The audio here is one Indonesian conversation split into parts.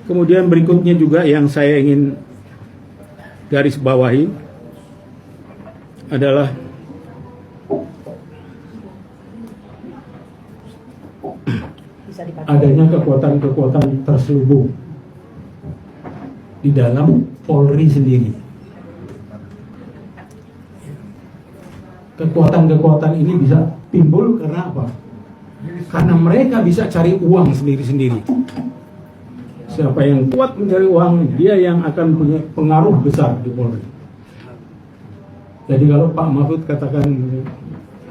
Kemudian berikutnya juga yang saya ingin garis bawahi adalah adanya kekuatan-kekuatan terselubung di dalam Polri sendiri. Kekuatan-kekuatan ini bisa timbul karena apa? Karena mereka bisa cari uang sendiri-sendiri. Siapa yang kuat mencari uang, dia yang akan punya pengaruh besar di Polri. Jadi kalau Pak Mahfud katakan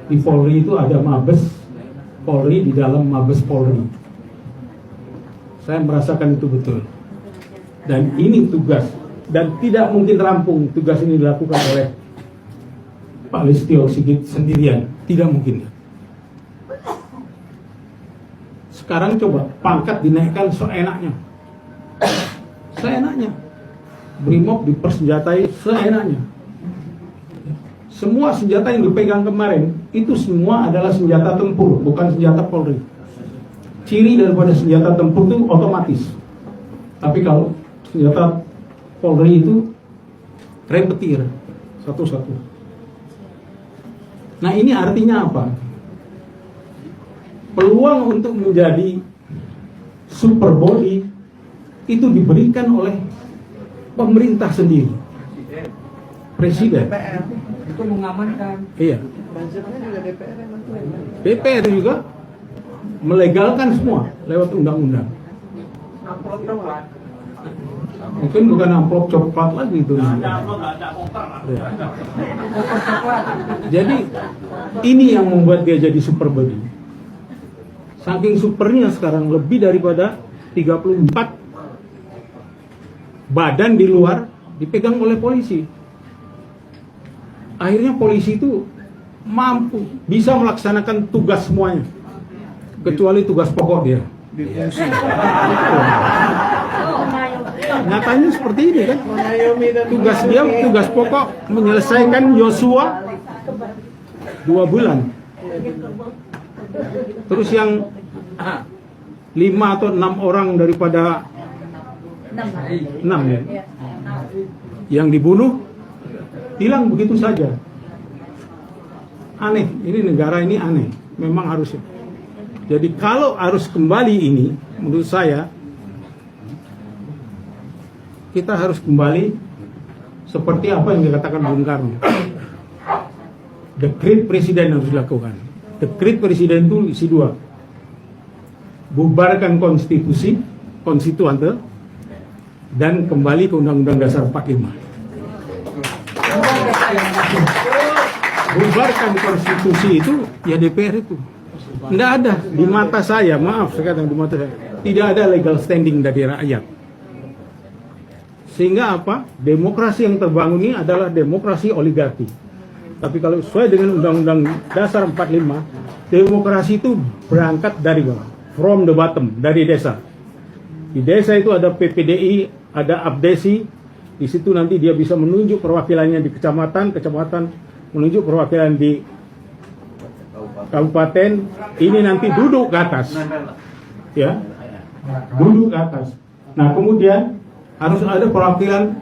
di Polri itu ada Mabes Polri di dalam Mabes Polri, saya merasakan itu betul. Dan ini tugas, dan tidak mungkin rampung tugas ini dilakukan oleh Pak Listio Sigit sendirian, tidak mungkin. Sekarang coba pangkat dinaikkan seenaknya, Brimob dipersenjatai seenaknya. Semua senjata yang dipegang kemarin itu semua adalah senjata tempur, bukan senjata Polri. Ciri daripada senjata tempur itu otomatis. Tapi kalau senjata Polri itu repetir satu-satu. Nah, ini artinya apa? Peluang untuk menjadi super body itu diberikan oleh pemerintah sendiri, Presiden. DPR itu mengamankan. Iya. Budgetnya juga DPR yang nentuin. DPR juga melegalkan semua lewat undang-undang. Amplop coklat. Mungkin bukan amplop coklat lagi itu. Ya. Jadi ini yang membuat dia jadi super body. Saking supernya sekarang lebih daripada 34 badan di luar dipegang oleh polisi. Akhirnya polisi itu mampu bisa melaksanakan tugas semuanya, kecuali tugas pokok dia. Nyatanya seperti ini kan. Tugas dia, tugas pokok menyelesaikan Yosua 2 bulan. Terus yang 5 atau 6 orang daripada 6 ya, yang dibunuh hilang begitu saja. Aneh, ini negara ini aneh. Memang harusnya. Jadi kalau harus kembali ini, menurut saya kita harus kembali seperti apa yang dikatakan Bung Karno. Dekret presiden harus dilakukan. Dekret presiden itu isi 2. Bubarkan konstitusi, konstituante, dan kembali ke Undang-Undang Dasar 45. Bubarkan konstitusi itu ya DPR itu. Tidak ada di mata saya, maaf sekarang di mata saya, tidak ada legal standing dari rakyat. Sehingga apa? Demokrasi yang terbangun ini adalah demokrasi oligarki. Tapi kalau sesuai dengan Undang-Undang Dasar 45, demokrasi itu berangkat dari bawah, from the bottom, dari desa. Di desa itu ada PPDI, ada abdesi. Di situ nanti dia bisa menunjuk perwakilannya di kecamatan, menunjuk perwakilan di kabupaten. Ini nanti duduk ke atas, ya, duduk ke atas. Nah, kemudian harus ada perwakilan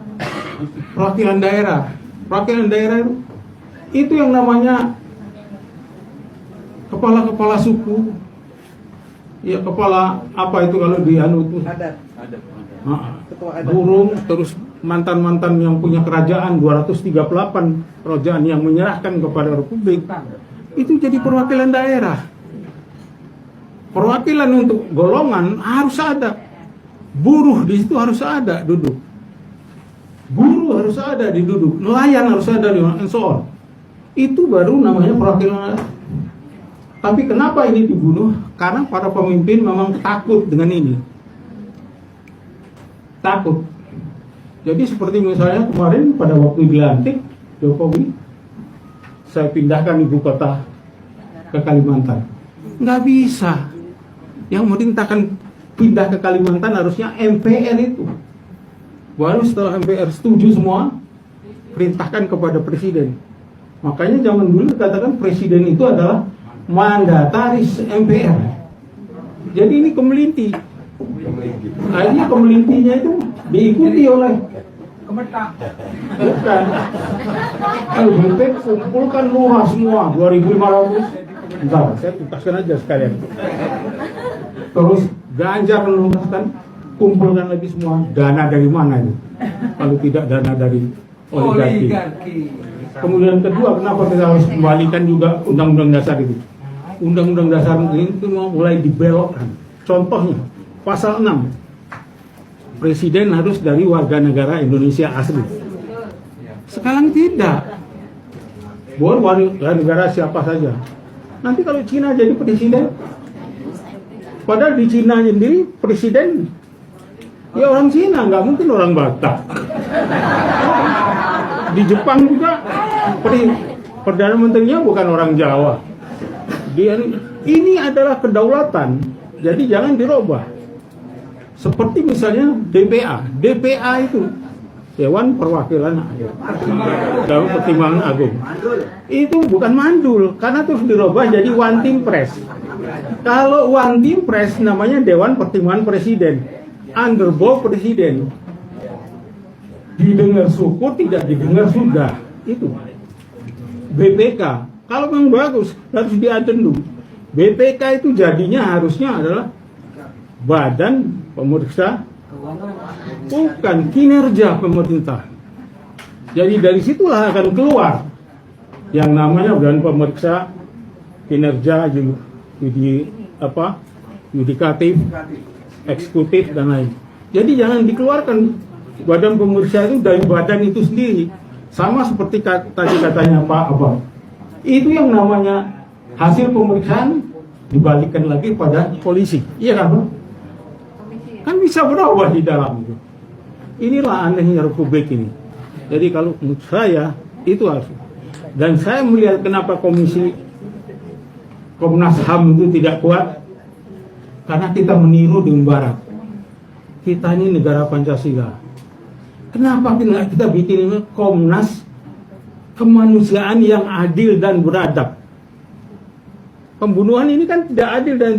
daerah. Perwakilan daerah itu yang namanya kepala suku, ya, kepala apa itu kalau di anu itu Adat. burung, terus mantan yang punya kerajaan 238 kerajaan yang menyerahkan kepada republik, itu jadi perwakilan daerah. Perwakilan untuk golongan harus ada. Buruh di situ harus ada duduk. Buruh harus ada di duduk. Nelayan harus ada di and so on. Itu baru namanya perwakilan. Tapi kenapa ini dibunuh? Karena para pemimpin memang takut dengan ini. Takut. Jadi seperti misalnya kemarin pada waktu dilantik Jokowi, saya pindahkan ibu kota ke Kalimantan. Nggak bisa. Yang penting takkan pindah ke Kalimantan harusnya MPR itu. Baru setelah MPR setuju semua, perintahkan kepada presiden. Makanya zaman dulu katakan presiden itu adalah mandataris MPR. Jadi ini kemelinti. Akhirnya kemelintinya itu diikuti oleh Kemetak. bukan. Kalau BPK kumpulkan luas semua 2.500. Bentar, saya tuntaskan aja sekalian. Terus Ganjar menuntaskan, kumpulkan lagi semua. Dana dari mana itu? Kalau tidak dana dari oligarki. Kemudian kedua, kenapa kita harus kembalikan juga undang-undang dasar itu? Undang-undang dasar itu mau mulai dibelokkan. Contohnya, pasal 6. Presiden harus dari warga negara Indonesia asli. Sekarang tidak. Boleh warga negara siapa saja. Nanti kalau Cina jadi presiden, padahal di Cina sendiri presiden ya orang Cina, nggak mungkin orang Batak. Di Jepang juga perdana menterinya bukan orang Jawa. Ini adalah kedaulatan, jadi jangan dirubah. Seperti misalnya DPA itu Dewan Perwakilan Dalam Pertimbangan Agung. Itu bukan mandul, karena terus dirubah jadi One Team Press. Kalau One Team Press namanya Dewan Pertimbangan Presiden, under bawah Presiden. Didengar syukur, tidak didengar sudah. Itu BPK. Kalau memang bagus harus diadendum. BPK itu jadinya harusnya adalah Badan Pemeriksa, bukan kinerja pemerintah. Jadi dari situlah akan keluar yang namanya Badan Pemeriksa Kinerja, yudikatif, eksekutif dan lain. Jadi jangan dikeluarkan Badan Pemeriksa itu dari badan itu sendiri. Sama seperti tadi katanya Pak Abang. Itu yang namanya hasil pemeriksaan dibalikkan lagi pada polisi. Iya kan, Pak? Kan bisa berubah di dalam itu. Inilah anehnya Republik ini. Jadi kalau menurut saya itu harus. Dan saya melihat kenapa Komnas HAM itu tidak kuat, karena kita meniru dengan Barat. Kita ini negara Pancasila. Kenapa kita bikin Komnas Kemanusiaan yang adil dan beradab? Pembunuhan ini kan tidak adil dan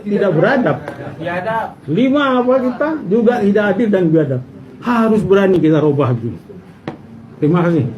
tidak beradab. 5 apa kita juga tidak adil dan beradab. Harus berani kita rubah gitu. Terima kasih.